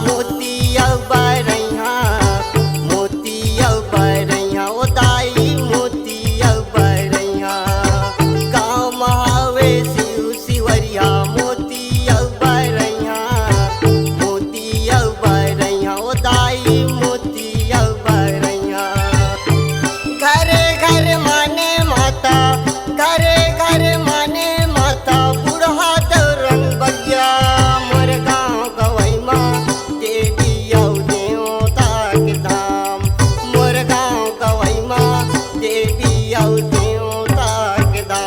मोतिया बरैया मोतिया बरैया ओ दाई मोतिया बरैया गाँव महावे शिव शिवरिया मोतिया बरैया ओ दाई मोतिया बरैया घरे घर माने माता घरे घर माने माता बुढ़ा दौरन बगिया मोर गाँव गवई माँ देवी औ देवता के धाम मोर गाँव गवई माँ देवी औ देवता के धाम।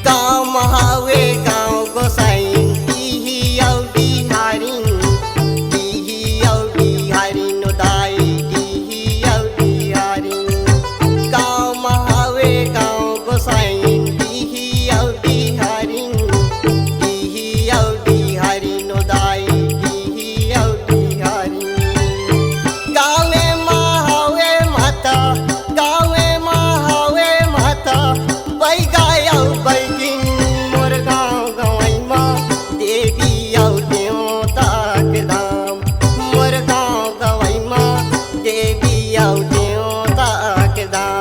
गाँव महावे गाँव गोसाई डीही औ बिहारी नोदाई डीही औ बिहारी गाँव महावे गाँव गोसाई डीही औ बिहारी नोदाई डीही औ बिहारी गाँवे महावे माता गाँवे महावे माता बैगाय औ बैगिन मोर गाँव गवई माँ देवी औ देवता के धाम मोर गाँव गवई माँ देवी औ देवता के धाम।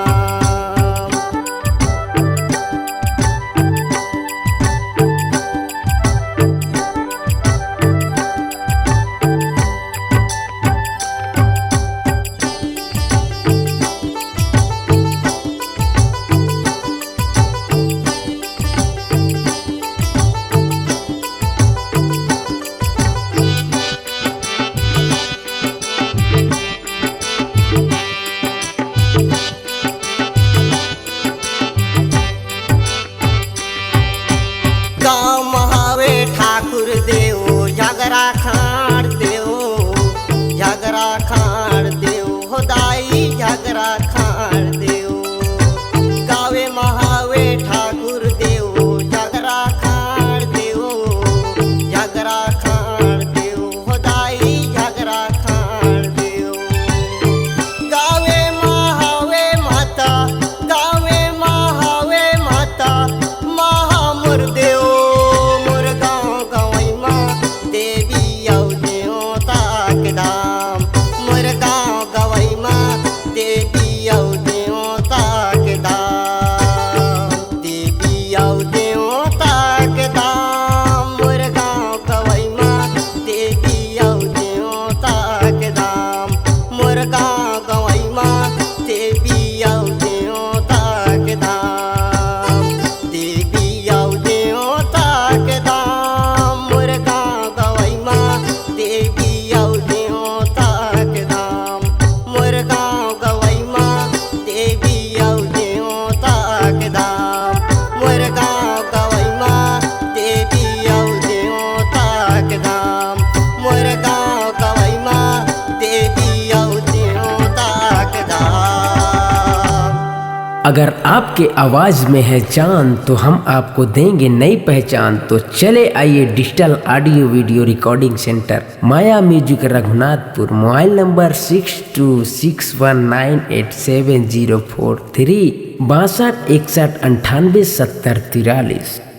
गाँव महावे ठाकुर देव झगड़ा खाड़ देव हो दाई झगड़ा खाड़ देव गावे महावे ठाकुर देव झगड़ा खाड़ देव हो दाई झगड़ा खाड़ देव गावे महावे माता महामुर देव मोर गाँव गवई माँ देवी औ देवता के धाम मोर गाँव गवई माँ देवी औ देवता के धाम देवी औ देवता के धाम मोर गाँव गवई माँ देवी औ देवता के धाम मोर गाँव गवई माँ देवी औ देवता के धाम देवी औ देवता के धाम मोर गाँव गवई माँ देवी औ देवता के धाम मोर गाँव गवई माँ देवी औ देवता के धाम मोर गाँव गवई माँ देवी औ देवता के धाम मोर गाँव गवई माँ देवी औ देवता के धाम। अगर आपके आवाज में है जान तो हम आपको देंगे नई पहचान। तो चले आइए digital audio video recording centre Maya music Raghunathpur. Mobile number 6261987043 62 61 98 70 43।